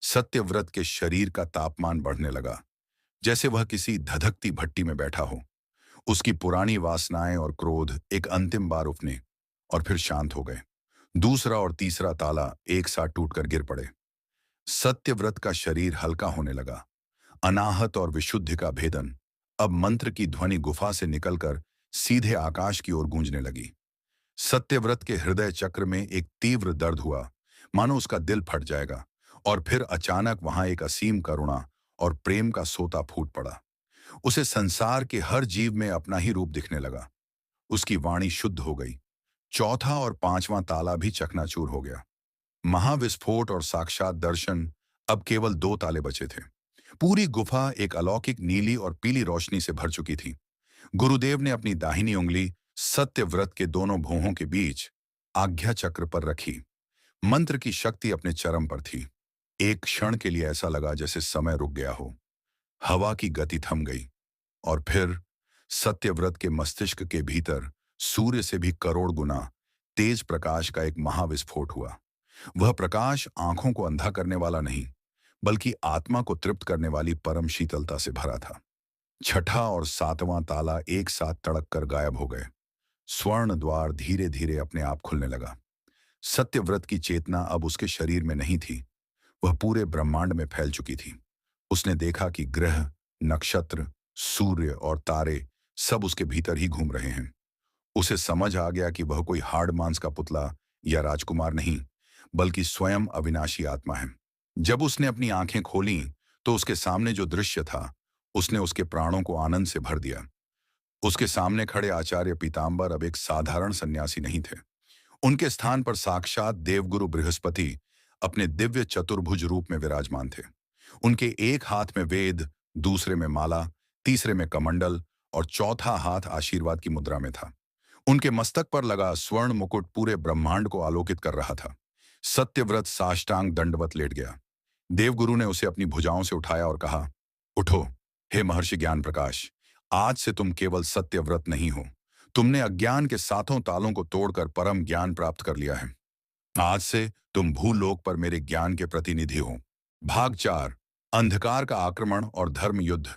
सत्यव्रत के शरीर का तापमान बढ़ने लगा, जैसे वह किसी धधकती भट्टी में बैठा हो। उसकी पुरानी वासनाएं और क्रोध एक अंतिम बार उफने और फिर शांत हो गए। दूसरा और तीसरा ताला एक साथ टूटकर गिर पड़े। सत्यव्रत का शरीर हल्का होने लगा। अनाहत और विशुद्धि का भेदन। अब मंत्र की ध्वनि गुफा से निकलकर सीधे आकाश की ओर गूंजने लगी। सत्यव्रत के हृदय चक्र में एक तीव्र दर्द हुआ, मानो उसका दिल फट जाएगा। और फिर अचानक वहां एक असीम करुणा और प्रेम का सोता फूट पड़ा। उसे संसार के हर जीव में अपना ही रूप दिखने लगा। उसकी वाणी शुद्ध हो गई। चौथा और पांचवां ताला भी चकनाचूर हो गया। महाविस्फोट और साक्षात दर्शन। अब केवल 2 ताले बचे थे। पूरी गुफा एक अलौकिक नीली और पीली रोशनी से भर चुकी थी। गुरुदेव ने अपनी दाहिनी उंगली सत्यव्रत के दोनों भौहों के बीच आज्ञा चक्र पर रखी। मंत्र की शक्ति अपने चरम पर थी। एक क्षण के लिए ऐसा लगा जैसे समय रुक गया हो। हवा की गति थम गई और फिर सत्यव्रत के मस्तिष्क के भीतर सूर्य से भी करोड़ गुना तेज प्रकाश का एक महाविस्फोट हुआ। वह प्रकाश आंखों को अंधा करने वाला नहीं, बल्कि आत्मा को तृप्त करने वाली परम शीतलता से भरा था। छठा और सातवां ताला एक साथ तड़क कर गायब हो गए। स्वर्ण द्वार धीरे धीरे अपने आप खुलने लगा। सत्यव्रत की चेतना अब उसके शरीर में नहीं थी, वह पूरे ब्रह्मांड में फैल चुकी थी। उसने देखा कि ग्रह, नक्षत्र, सूर्य और तारे सब उसके भीतर ही घूम रहे हैं। उसे समझ आ गया कि वह कोई हाड़ मांस का पुतला या राजकुमार नहीं, बल्कि स्वयं अविनाशी आत्मा है। जब उसने अपनी आंखें खोलीं, तो उसके सामने जो दृश्य था, उसने उसके प्राणों को आनंद से भर दिया। उसके सामने खड़े आचार्य पीताम्बर अब एक साधारण सन्यासी नहीं थे। उनके स्थान पर साक्षात देवगुरु बृहस्पति अपने दिव्य चतुर्भुज रूप में विराजमान थे। उनके एक हाथ में वेद, दूसरे में माला, तीसरे में कमंडल और चौथा हाथ आशीर्वाद की मुद्रा में था। उनके मस्तक पर लगा स्वर्ण मुकुट पूरे ब्रह्मांड को आलोकित कर रहा था। सत्यव्रत साष्टांग दंडवत लेट गया। देवगुरु ने उसे अपनी भुजाओं से उठाया और कहा, उठो, हे महर्षि ज्ञान प्रकाश। आज से तुम केवल सत्यव्रत नहीं हो, तुमने अज्ञान के सातों तालों को तोड़कर परम ज्ञान प्राप्त कर लिया है। आज से तुम भूलोक पर मेरे ज्ञान के प्रतिनिधि हो। भाग 4, अंधकार का आक्रमण और धर्म युद्ध।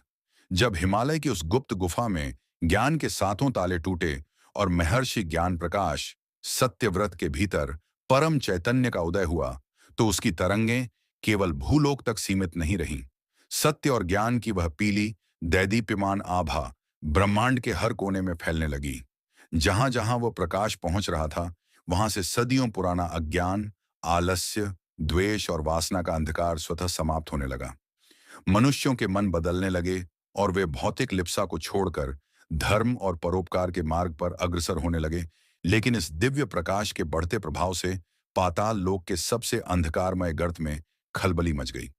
जब हिमालय की उस गुप्त गुफा में ज्ञान के सातों ताले टूटे और महर्षि ज्ञान प्रकाश सत्यव्रत के भीतर परम चैतन्य का उदय हुआ, तो उसकी तरंगें केवल भूलोक तक सीमित नहीं रहीं। सत्य और ज्ञान की वह पीली दैदीप्यमान आभा ब्रह्मांड के हर कोने में फैलने लगी। जहां जहां वो प्रकाश पहुंच रहा था, वहां से सदियों पुराना अज्ञान, आलस्य, द्वेष और वासना का अंधकार स्वतः समाप्त होने लगा। मनुष्यों के मन बदलने लगे और वे भौतिक लिप्सा को छोड़कर धर्म और परोपकार के मार्ग पर अग्रसर होने लगे। लेकिन इस दिव्य प्रकाश के बढ़ते प्रभाव से पाताल लोक के सबसे अंधकारमय गर्त में खलबली मच गई।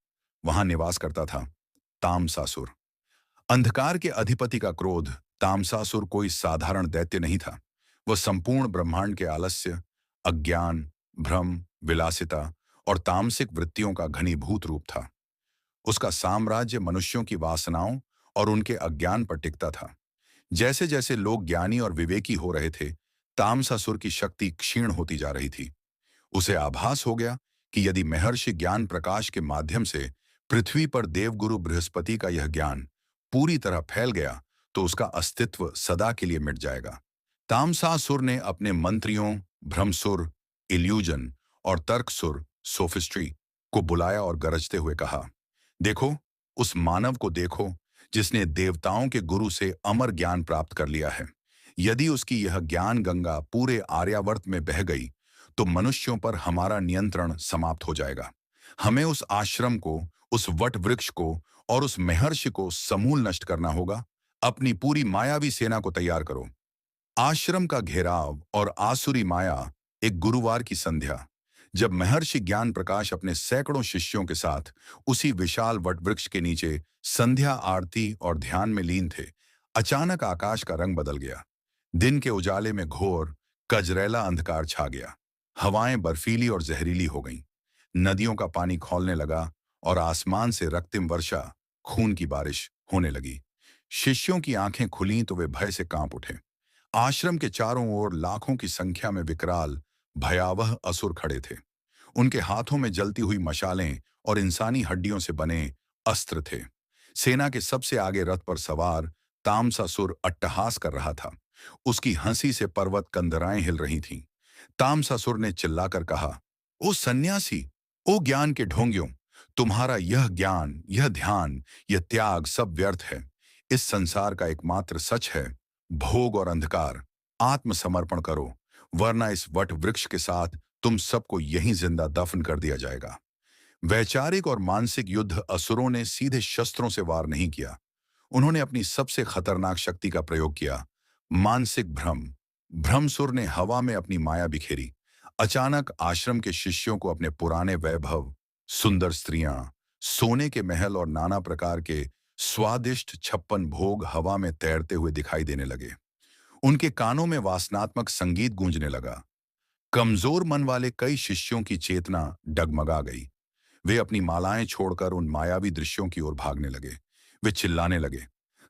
वहां निवास करता था तामसासुर। अंधकार के अधिपति का क्रोध। तामसासुर कोई साधारण दैत्य नहीं था। वह संपूर्ण ब्रह्मांड के आलस्य, अज्ञान, भ्रम, विलासिता और तामसिक वृत्तियों का घनीभूत रूप था। उसका साम्राज्य मनुष्यों की वासनाओं और उनके अज्ञान पर टिकता था। जैसे जैसे लोग ज्ञानी और विवेकी हो रहे थे, तामसासुर की शक्ति क्षीण होती जा रही थी। उसे आभास हो गया कि यदि महर्षि ज्ञान प्रकाश के माध्यम से पृथ्वी पर देवगुरु बृहस्पति का यह ज्ञान पूरी तरह फैल गया, तो उसका अस्तित्व सदा के लिए मिट जाएगा। तामसासुर ने अपने मंत्रियों भ्रमसुर, इल्यूजन और तर्कसुर, सोफिस्ट्री को बुलाया और गरजते हुए कहा, देखो, उस मानव को देखो जिसने देवताओं के गुरु से अमर ज्ञान प्राप्त कर लिया है। यदि उसकी यह ज्ञान गंगा पूरे आर्यावर्त में बह गई, तो मनुष्यों पर हमारा नियंत्रण समाप्त हो जाएगा। हमें उस आश्रम को, उस वट वृक्ष को और उस महर्षि को समूल नष्ट करना होगा। अपनी पूरी मायावी सेना को तैयार करो। आश्रम का घेराव और आसुरी माया। एक गुरुवार की संध्या, जब महर्षि ज्ञान प्रकाश अपने सैकड़ों शिष्यों के साथ उसी विशाल वटवृक्ष के नीचे संध्या आरती और ध्यान में लीन थे, अचानक आकाश का रंग बदल गया। दिन के उजाले में घोर कजरैला अंधकार छा गया। हवाएं बर्फीली और जहरीली हो गईं। नदियों का पानी खौलने लगा और आसमान से रक्तिम वर्षा, खून की बारिश होने लगी। शिष्यों की आंखें खुलीं तो वे भय से कांप उठे। आश्रम के चारों ओर लाखों की संख्या में विकराल, भयावह असुर खड़े थे। उनके हाथों में जलती हुई मशालें और इंसानी हड्डियों से बने अस्त्र थे। सेना के सबसे आगे रथ पर सवार तामसासुर अट्टहास कर रहा था। उसकी हंसी से पर्वत कंदराएं हिल रही थीं। तामसासुर ने चिल्लाकर कहा, ओ सन्यासी, ओ ज्ञान के ढोंगियों, तुम्हारा यह ज्ञान, यह ध्यान, यह त्याग सब व्यर्थ है। इस संसार का एकमात्र सच है भोग और अंधकार। आत्मसमर्पण करो, वरना इस वट वृक्ष के साथ तुम सबको यहीं जिंदा दफन कर दिया जाएगा। वैचारिक और मानसिक युद्ध। असुरों ने सीधे शस्त्रों से वार नहीं किया। उन्होंने अपनी सबसे खतरनाक शक्ति का प्रयोग किया, मानसिक भ्रम। भ्रमसुर ने हवा में अपनी माया बिखेरी। अचानक आश्रम के शिष्यों को अपने पुराने वैभव, सुंदर स्त्रियां, सोने के महल और नाना प्रकार के स्वादिष्ट 56 भोग हवा में तैरते हुए दिखाई देने लगे। उनके कानों में वासनात्मक संगीत गूंजने लगा। कमजोर मन वाले कई शिष्यों की चेतना डगमगा गई। वे अपनी मालाएं छोड़कर उन मायावी दृश्यों की ओर भागने लगे। वे चिल्लाने लगे,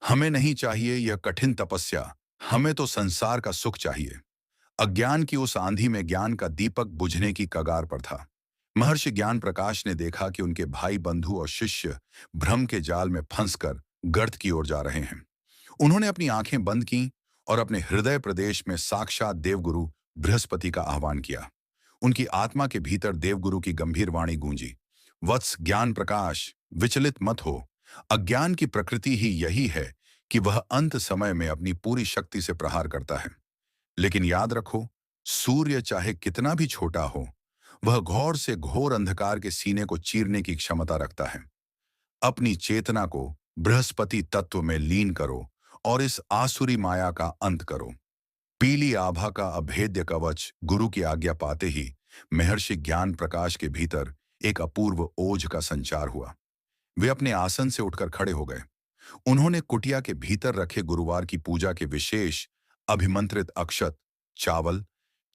हमें नहीं चाहिए यह कठिन तपस्या, हमें तो संसार का सुख चाहिए। अज्ञान की उस आंधी में ज्ञान का दीपक बुझने की कगार पर था। महर्षि ज्ञान प्रकाश ने देखा कि उनके भाई बंधु और शिष्य भ्रम के जाल में फंसकर गर्त की ओर जा रहे हैं। उन्होंने अपनी आंखें बंद की और अपने हृदय प्रदेश में साक्षात देवगुरु बृहस्पति का आह्वान किया। उनकी आत्मा के भीतर देवगुरु की गंभीर वाणी गूंजी, वत्स ज्ञान प्रकाश, विचलित मत हो। अज्ञान की प्रकृति ही यही है कि वह अंत समय में अपनी पूरी शक्ति से प्रहार करता है। लेकिन याद रखो, सूर्य चाहे कितना भी छोटा हो, वह घोर से घोर अंधकार के सीने को चीरने की क्षमता रखता है। अपनी चेतना को बृहस्पति तत्व में लीन करो और इस आसुरी माया का अंत करो। पीली आभा का अभेद्य कवच गुरु की आज्ञा पाते ही महर्षि ज्ञान प्रकाश के भीतर एक अपूर्व ओज का संचार हुआ। वे अपने आसन से उठकर खड़े हो गए। उन्होंने कुटिया के भीतर रखे गुरुवार की पूजा के विशेष अभिमंत्रित अक्षत, चावल,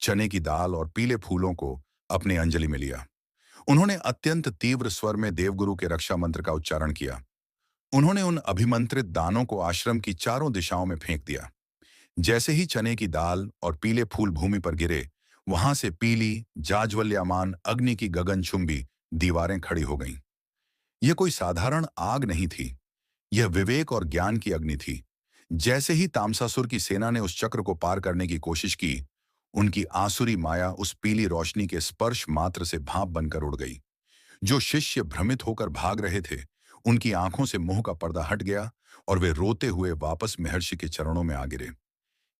चने की दाल और पीले फूलों को अपने अंजलि में लिया। उन्होंने अत्यंत तीव्र स्वर में देवगुरु के रक्षा मंत्र का उच्चारण किया। उन्होंने उन अभिमंत्रित दानों को आश्रम की चारों दिशाओं में फेंक दिया। जैसे ही चने की दाल और पीले फूल भूमि पर गिरे, वहां से पीली जाज्वल्यमान अग्नि की गगनचुंबी दीवारें खड़ी हो गईं। यह कोई साधारण आग नहीं थी, यह विवेक और ज्ञान की अग्नि थी। जैसे ही तामसासुर की सेना ने उस चक्र को पार करने की कोशिश की, उनकी आसुरी माया उस पीली रोशनी के स्पर्श मात्र से भाप बनकर उड़ गई। जो शिष्य भ्रमित होकर भाग रहे थे, उनकी आंखों से मोह का पर्दा हट गया और वे रोते हुए वापस महर्षि के चरणों में आ गिरे।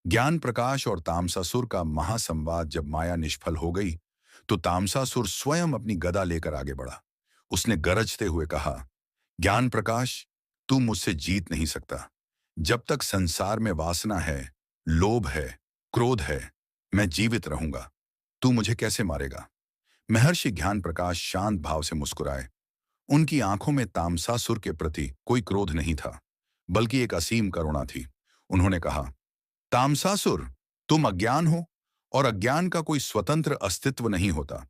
ज्ञान प्रकाश और तामसासुर का महासंवाद जब माया निष्फल हो गई, तो तामसासुर स्वयं अपनी गदा लेकर आगे बढ़ा। उसने गरजते हुए कहा, ज्ञान प्रकाश, तू मुझसे जीत नहीं सकता। जब तक संसार में वासना है, लोभ है, क्रोध है, मैं जीवित रहूंगा। तू मुझे कैसे मारेगा? महर्षि ज्ञान प्रकाश शांत भाव से मुस्कुराए। उनकी आंखों में तामसासुर के प्रति कोई क्रोध नहीं था, बल्कि एक असीम करुणा थी। उन्होंने कहा, तामसासुर, तुम अज्ञान हो और अज्ञान का कोई स्वतंत्र अस्तित्व नहीं होता।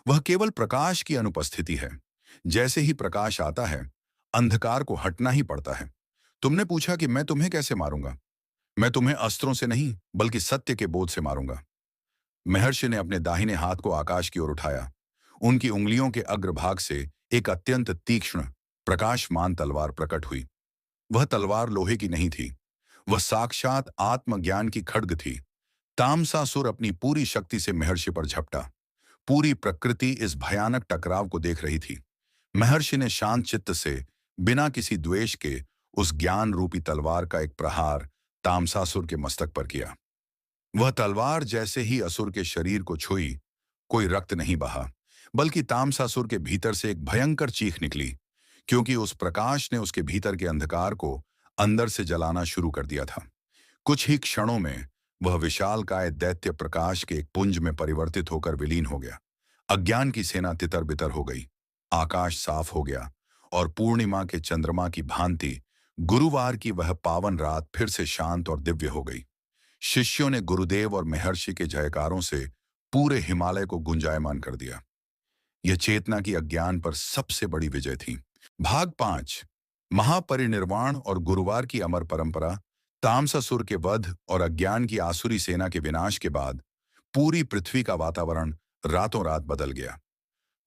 वह केवल प्रकाश की अनुपस्थिति है। जैसे ही प्रकाश आता है, अंधकार को हटना ही पड़ता है। तुमने पूछा कि मैं तुम्हें कैसे मारूंगा? मैं तुम्हें अस्त्रों से नहीं, बल्कि सत्य के बोध से मारूंगा। महर्षि ने अपने दाहिने हाथ को आकाश की ओर उठाया। उनकी उंगलियों के अग्रभाग से एक अत्यंत तीक्ष्ण, प्रकाशमान तलवार प्रकट हुई। वह तलवार लोहे की नहीं थी, वह साक्षात आत्मज्ञान की खड्ग थी। तामसासुर अपनी पूरी शक्ति से महर्षि पर झपटा। पूरी प्रकृति इस भयानक टकराव को देख रही थी। महर्षि ने शांत चित्त से, बिना किसी द्वेष के, उस ज्ञान रूपी तलवार का एक प्रहार तामसासुर के मस्तक पर किया। वह तलवार जैसे ही असुर के शरीर को छुई, कोई रक्त नहीं बहा, बल्कि तामसासुर के भीतर से एक भयंकर चीख निकली, क्योंकि उस प्रकाश ने उसके भीतर के अंधकार को अंदर से जलाना शुरू कर दिया था। कुछ ही क्षणों में वह विशालकाय दैत्य प्रकाश के एक पुंज में परिवर्तित होकर विलीन हो गया। अज्ञान की सेना तितर बितर हो गई। आकाश साफ हो गया और पूर्णिमा के चंद्रमा की भांति गुरुवार की वह पावन रात फिर से शांत और दिव्य हो गई। शिष्यों ने गुरुदेव और महर्षि के जयकारों से पूरे हिमालय को गुंजायमान कर दिया। यह चेतना की अज्ञान पर सबसे बड़ी विजय थी। भाग 5, महापरिनिर्वाण और गुरुवार की अमर परंपरा। तामसासुर के वध और अज्ञान की आसुरी सेना के विनाश के बाद पूरी पृथ्वी का वातावरण रातों रात बदल गया।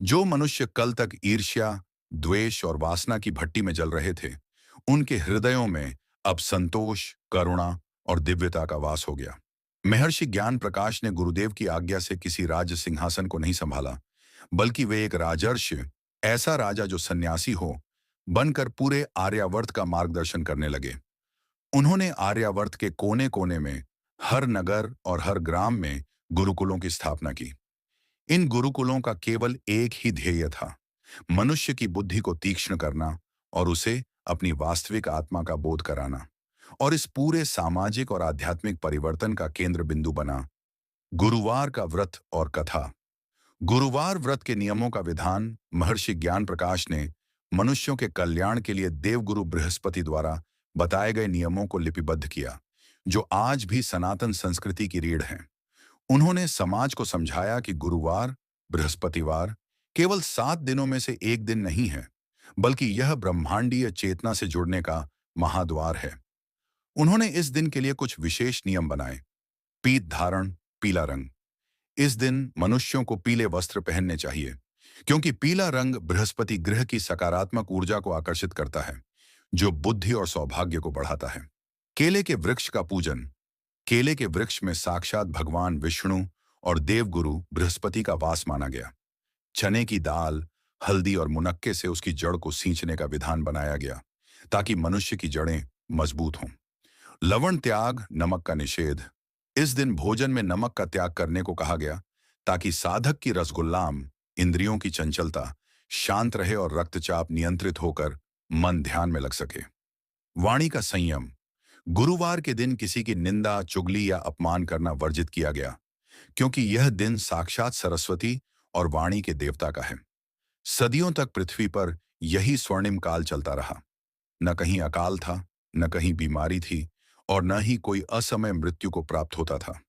जो मनुष्य कल तक ईर्ष्या, द्वेष और वासना की भट्टी में जल रहे थे, उनके हृदयों में अब संतोष, करुणा और दिव्यता का वास हो गया। महर्षि ज्ञान प्रकाश ने गुरुदेव की आज्ञा से किसी राज सिंहासन को नहीं संभाला, बल्कि वे एक राजर्ष, ऐसा राजा जो सन्यासी हो, बनकर पूरे आर्यावर्त का मार्गदर्शन करने लगे। उन्होंने आर्यावर्त के कोने कोने में, हर नगर और हर ग्राम में गुरुकुलों की स्थापना की। इन गुरुकुलों का केवल एक ही ध्येय था, मनुष्य की बुद्धि को तीक्ष्ण करना और उसे अपनी वास्तविक आत्मा का बोध कराना। और इस पूरे सामाजिक और आध्यात्मिक परिवर्तन का केंद्र बिंदु बना गुरुवार का व्रत और कथा। गुरुवार व्रत के नियमों का विधान महर्षि ज्ञान प्रकाश ने मनुष्यों के कल्याण के लिए देवगुरु बृहस्पति द्वारा बताए गए नियमों को लिपिबद्ध किया, जो आज भी सनातन संस्कृति की रीढ़ हैं। उन्होंने समाज को समझाया कि गुरुवार, बृहस्पतिवार केवल 7 दिनों में से एक दिन नहीं है, बल्कि यह ब्रह्मांडीय चेतना से जुड़ने का महाद्वार है। उन्होंने इस दिन के लिए कुछ विशेष नियम बनाए। पीत धारण, पीला रंग। इस दिन मनुष्यों को पीले वस्त्र पहनने चाहिए, क्योंकि पीला रंग बृहस्पति ग्रह की सकारात्मक ऊर्जा को आकर्षित करता है, जो बुद्धि और सौभाग्य को बढ़ाता है। केले के वृक्ष का पूजन। केले के वृक्ष में साक्षात भगवान विष्णु और देवगुरु बृहस्पति का वास माना गया। चने की दाल, हल्दी और मुनक्के से उसकी जड़ को सींचने का विधान बनाया गया, ताकि मनुष्य की जड़ें मजबूत हों। लवण त्याग, नमक का निषेध। इस दिन भोजन में नमक का त्याग करने को कहा गया ताकि साधक की रसगुल्लाम, इंद्रियों की चंचलता शांत रहे और रक्तचाप नियंत्रित होकर मन ध्यान में लग सके। वाणी का संयम। गुरुवार के दिन किसी की निंदा, चुगली या अपमान करना वर्जित किया गया, क्योंकि यह दिन साक्षात सरस्वती और वाणी के देवता का है। सदियों तक पृथ्वी पर यही स्वर्णिम काल चलता रहा। न कहीं अकाल था, न कहीं बीमारी थी, और न ही कोई असमय मृत्यु को प्राप्त होता था।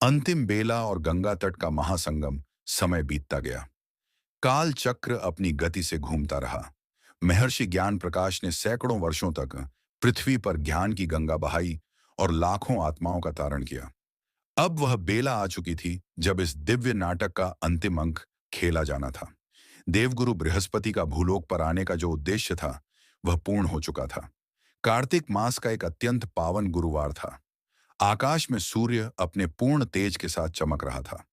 अंतिम बेला और गंगा तट का महासंगम। समय बीतता गया, काल चक्र अपनी गति से घूमता रहा। महर्षि ज्ञान प्रकाश ने सैकड़ों वर्षों तक पृथ्वी पर ज्ञान की गंगा बहाई और लाखों आत्माओं का तारण किया। अब वह बेला आ चुकी थी जब इस दिव्य नाटक का अंतिम अंक खेला जाना था। देवगुरु बृहस्पति का भूलोक पर आने का जो उद्देश्य था, वह पूर्ण हो चुका था। कार्तिक मास का एक अत्यंत पावन गुरुवार था। आकाश में सूर्य अपने पूर्ण तेज के साथ चमक रहा था।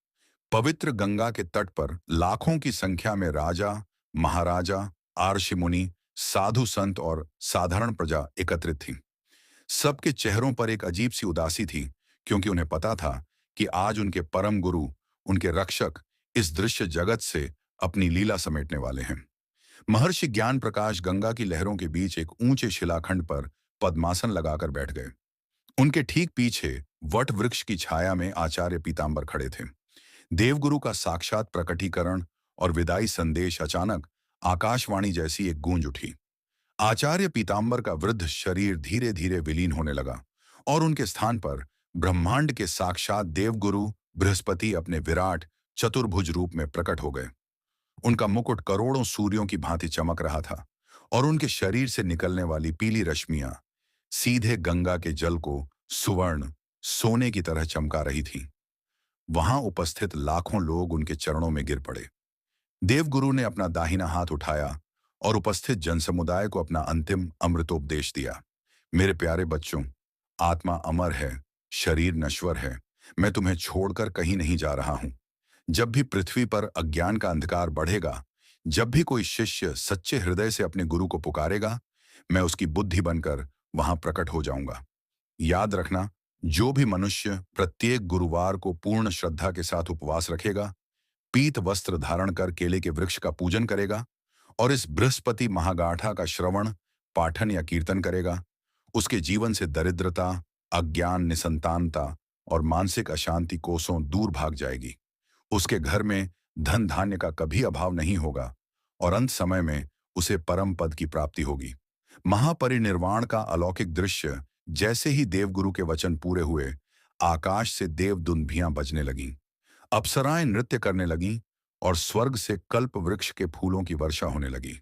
पवित्र गंगा के तट पर लाखों की संख्या में राजा, महाराजा, आर्षि मुनि, साधु संत और साधारण प्रजा एकत्रित थी। सबके चेहरों पर एक अजीब सी उदासी थी, क्योंकि उन्हें पता था कि आज उनके परम गुरु, उनके रक्षक, इस दृश्य जगत से अपनी लीला समेटने वाले हैं। महर्षि ज्ञान प्रकाश गंगा की लहरों के बीच एक ऊंचे शिलाखंड पर पद्मासन लगाकर बैठ गए। उनके ठीक पीछे वट वृक्ष की छाया में आचार्य पीताम्बर खड़े थे। देवगुरु का साक्षात प्रकटीकरण और विदाई संदेश अचानक आकाशवाणी जैसी एक गूंज उठी। आचार्य पीताम्बर का वृद्ध शरीर धीरे धीरे विलीन होने लगा और उनके स्थान पर ब्रह्मांड के साक्षात देवगुरु बृहस्पति अपने विराट चतुर्भुज रूप में प्रकट हो गए। उनका मुकुट करोड़ों सूर्यों की भांति चमक रहा था और उनके शरीर से निकलने वाली पीली रश्मियां सीधे गंगा के जल को सुवर्ण, सोने की तरह चमका रही थीं। वहां उपस्थित लाखों लोग उनके चरणों में गिर पड़े। देवगुरु ने अपना दाहिना हाथ उठाया और उपस्थित जनसमुदाय को अपना अंतिम अमृतोपदेश दिया। मेरे प्यारे बच्चों, आत्मा अमर है, शरीर नश्वर है। मैं तुम्हें छोड़कर कहीं नहीं जा रहा हूं। जब भी पृथ्वी पर अज्ञान का अंधकार बढ़ेगा, जब भी कोई शिष्य सच्चे हृदय से अपने गुरु को पुकारेगा, मैं उसकी बुद्धि बनकर वहां प्रकट हो जाऊंगा। याद रखना, जो भी मनुष्य प्रत्येक गुरुवार को पूर्ण श्रद्धा के साथ उपवास रखेगा, पीत वस्त्र धारण कर केले के वृक्ष का पूजन करेगा और इस बृहस्पति महागाठा का श्रवण, पाठन या कीर्तन करेगा, उसके जीवन से दरिद्रता, अज्ञान, निसंतानता और मानसिक अशांति कोसों दूर भाग जाएगी। उसके घर में धन धान्य का कभी अभाव नहीं होगा और अंत समय में उसे परम पद की प्राप्ति होगी। महापरिनिर्वाण का अलौकिक दृश्य। जैसे ही देवगुरु के वचन पूरे हुए, आकाश से देव दुंदभियां बजने लगीं, अप्सराएं नृत्य करने लगीं और स्वर्ग से कल्प वृक्ष के फूलों की वर्षा होने लगी।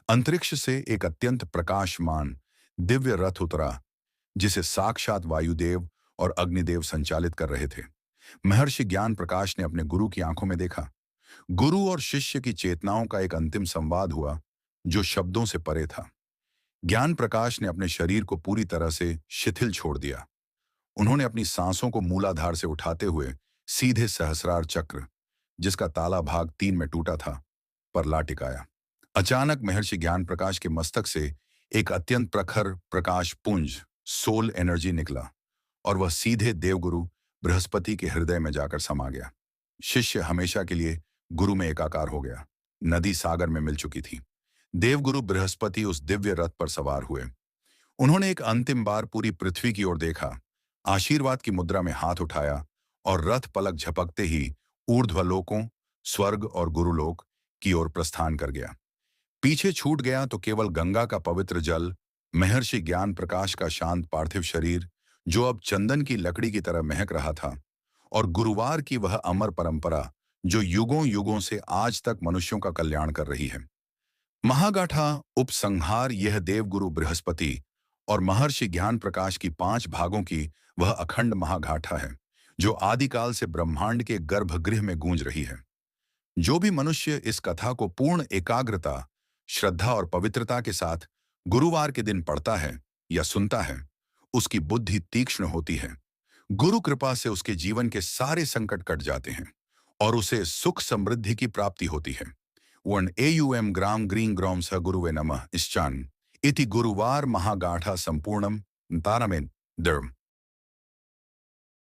अंतरिक्ष से एक अत्यंत प्रकाशमान दिव्य रथ उतरा, जिसे साक्षात वायुदेव और अग्निदेव संचालित कर रहे थे। महर्षि ज्ञान प्रकाश ने अपने गुरु की आंखों में देखा। गुरु और शिष्य की चेतनाओं का एक अंतिम संवाद हुआ, जो शब्दों से परे था। ज्ञान प्रकाश ने अपने शरीर को पूरी तरह से शिथिल छोड़ दिया। उन्होंने अपनी सांसों को मूलाधार से उठाते हुए सीधे सहस्रार चक्र, जिसका ताला भाग 3 में टूटा था, पर ला टिकाया। अचानक महर्षि ज्ञान प्रकाश के मस्तक से एक अत्यंत प्रखर प्रकाश पुंज, सोल एनर्जी निकला और वह सीधे देवगुरु बृहस्पति के हृदय में जाकर समा गया। शिष्य हमेशा के लिए गुरु में एकाकार हो गया। नदी सागर में मिल चुकी थी। देवगुरु बृहस्पति उस दिव्य रथ पर सवार हुए। उन्होंने एक अंतिम बार पूरी पृथ्वी की ओर देखा, आशीर्वाद की मुद्रा में हाथ उठाया और रथ पलक झपकते ही ऊर्ध्वलोकों, स्वर्ग और गुरुलोक की ओर प्रस्थान कर गया। पीछे छूट गया तो केवल गंगा का पवित्र जल, महर्षि ज्ञान प्रकाश का शांत पार्थिव शरीर, जो अब चंदन की लकड़ी की तरह महक रहा था, और गुरुवार की वह अमर परंपरा जो युगों युगों से आज तक मनुष्यों का कल्याण कर रही है। महागाठा उपसंहार। यह देवगुरु बृहस्पति और महर्षि ज्ञान प्रकाश की 5 भागों की वह अखंड महागाठा है, जो आदिकाल से ब्रह्मांड के गर्भगृह में गूंज रही है। जो भी मनुष्य इस कथा को पूर्ण एकाग्रता, श्रद्धा और पवित्रता के साथ गुरुवार के दिन पढ़ता है या सुनता है, उसकी बुद्धि तीक्ष्ण होती है। गुरु कृपा से उसके जीवन के सारे संकट कट जाते हैं और उसे सुख समृद्धि की प्राप्ति होती है। वर्ण एयुएम ग्राम ग्रीं ग्रौम स गुरुवे नमः इश्चान इति गुरुवार महागाठा संपूर्णम तारामेन धर्म